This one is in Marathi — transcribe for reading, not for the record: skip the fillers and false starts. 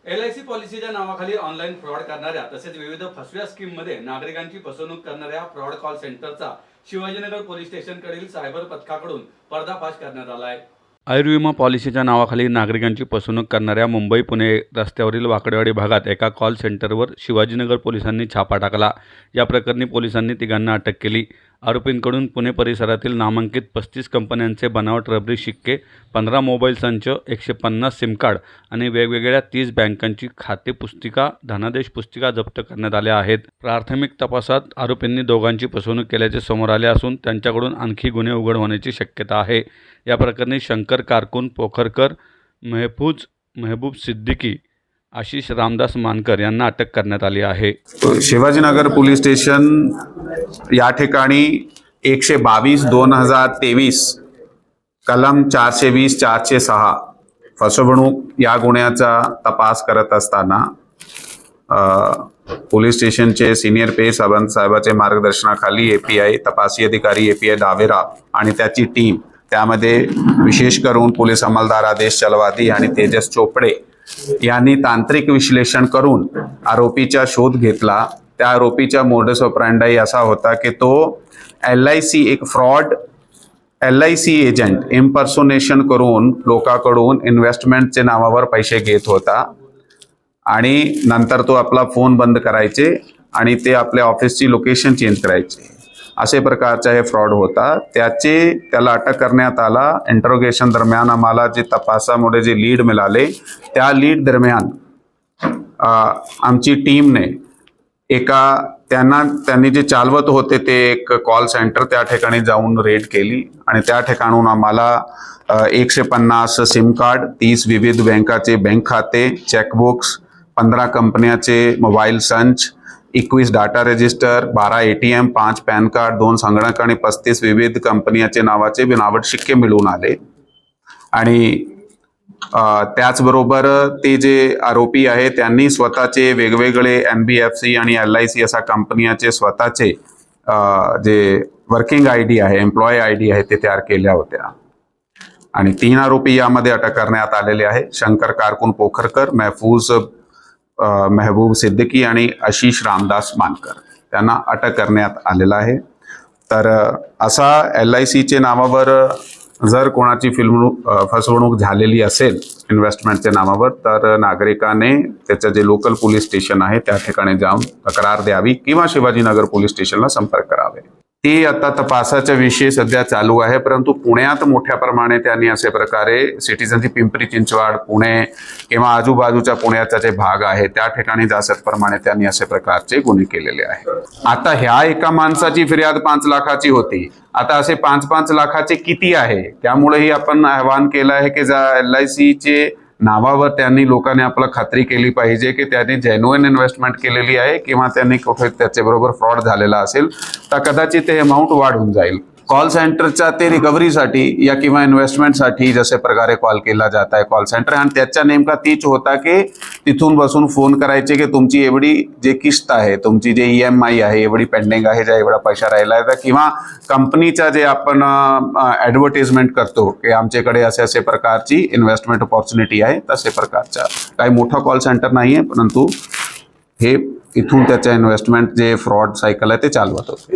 LIC पॉलिसीच्या नावाखाली ऑनलाईन फ्रॉड करणाऱ्या तसेच विविध फसव्या स्कीममध्ये नागरिकांची फसवणूक करणाऱ्या फ्रॉड कॉल सेंटरचा शिवाजीनगर पोलीस स्टेशनकडील सायबर पथकाकडून पर्दाफाश करण्यात आला आहे। आयुर्विमा पॉलिसीच्या नावाखाली नागरिकांची फसवणूक करणाऱ्या मुंबई पुणे रस्त्यावरील वाकडेवाडी भागात एका कॉल सेंटरवर शिवाजीनगर पोलिसांनी छापा टाकला। या प्रकरणी पोलिसांनी तिघांना अटक केली। आरोपींकडून पुणे परिसरातील नामांकित 35 कंपन्यांचे बनावट रबरी शिक्के, 15 मोबाईल संच, 150 सिम कार्ड आणि वेगवेगळ्या 30 बँकांची खाते पुस्तिका, धनादेश पुस्तिका जप्त करण्यात आल्या आहेत। प्राथमिक तपासात आरोपींनी दोघांची फसवणूक केल्याचे समोर आले असून त्यांच्याकडून आणखी गुन्हे उघड होण्याची शक्यता आहे। या प्रकरणी शंकर कारकून पोखरकर, महबूब सिद्दीकी, आशिष रामदास मानकर यांना अटक करण्यात आली आहे। शिवाजीनगर पोलीस स्टेशन या ठिकाणी 122/2023 कलम 420-406 फसवणूक या गुन्ह्याचा तपास करत असताना पोलीस स्टेशनचे सिनियर पे साहेबांचे मार्गदर्शनाखाली API तपासी अधिकारी API डावेरा आणि त्याची टीम, त्यामध्ये विशेष करून पोलीस अंमलदार आदेश चलवादी आणि तेजस चोपडे यांनी तांत्रिक विश्लेषण करून आरोपीचा शोध घेतला। त्या आरोपीचा मोडस ऑपरंडाई असा होता की तो LIC एक फ्रॉड LIC एजंट इम्पर्सोनेशन करून लोकांकडून इन्व्हेस्टमेंटचे नावावर पैसे घेत होता आणि नंतर तो आपला फोन बंद करायचे आणि ते आपल्या ऑफिसची लोकेशन चेंज करायचे। असे प्रकारचा हे फ्रॉड होता। त्याला अटक करण्यात आला। इंटरोगेशन दरम्यान आम्हाला जे तपासामुळे जे लीड मिळाले, त्या लीड दरम्यान आमची टीमने त्यांनी जे चालवत होते ते एक कॉल सेंटर त्या ठिकाणी जाऊन रेड केली आणि त्या ठिकाणून आम्हाला 150 सिम कार्ड, 30 विविध बँकाचे बँक खाते, चेकबुक्स, 15 कंपन्याचे मोबाईल संच, 21 data register, 12 ATM, 5 pan card, 2 संगणक आणि 35 विविध कंपन्याचे नावाचे बनावट शिक्के मिळून आले। आणि त्याचबरोबर ते जे आरोपी आहे त्यांनी स्वतःचे वेगवेगळे NBFC आणि LIC अशा कंपन्याचे स्वतःचे जे वर्किंग ID आहे, एम्प्लॉय ID आहे, ते तयार केल्या होत्या। आणि 3 आरोपी यामध्ये अटक करण्यात आलेले आहे। शंकर कारकून पोखरकर, महबूब सिद्दीकी आणि आशिष रामदास मानकर त्यांना अटक करण्यात आलेला आहे। तर असा LICचे नावावर जर कोणाची फसवणूक झालेली असेल इन्व्हेस्टमेंटच्या नावावर, तर नागरिकाने त्याचं जे लोकल पोलीस स्टेशन आहे त्या ठिकाणी जाऊन तक्रार द्यावी किंवा शिवाजीनगर पोलीस स्टेशनला संपर्क करावे। ते आता तपासाचा विषय सध्या चालू आहे, परंतु पुण्यात मोठ्या प्रमाणे त्यांनी असे प्रकारे सिटीजनची पिंपरी चिंचवड, पुणे किंवा आजूबाजूच्या पुण्याचा जे भाग आहे त्या ठिकाणी जास्त प्रमाणे त्यांनी असे प्रकारचे गुन्हे केलेले आहेत। आता ह्या एका माणसाची फिर्याद 5 लाखाची होती, आता असे 5-5 लाखाचे किती आहे? त्यामुळेही आपण आवाहन केलं आहे की LICचे नावावर त्यांनी लोकांनी आपला खात्री केली पाहिजे की त्यांनी जेन्युइन इन्व्हेस्टमेंट केलेली आहे किंवा त्यांनी कुठे त्याच्याबरोबर फ्रॉड झालेला असेल तर कदाचित ते अमाऊंट वाढून जाईल। कॉल सेंटरच्या ते रिकव्हरीसाठी या किंवा इन्व्हेस्टमेंटसाठी जसे प्रकारे कॉल केला जात आहे कॉल सेंटर, आणि त्याचा नेमका तीच होता की तिथून बसून फोन करायचे की तुमची एवढी जे किस्त आहे, तुमची जे EMI आहे एवढी पेंडिंग आहे, ज्या एवढा पैसा राहिला आहे, किंवा कंपनीचा जे आपण ॲडव्हर्टाइजमेंट करतो की आमच्याकडे असे प्रकारची इन्व्हेस्टमेंट ऑपॉर्च्युनिटी आहे, तसे प्रकारचा काही मोठा कॉल सेंटर नाही आहे, परंतु हे इथून त्याच्या इन्व्हेस्टमेंट जे फ्रॉड सायकल आहे ते चालवत होते।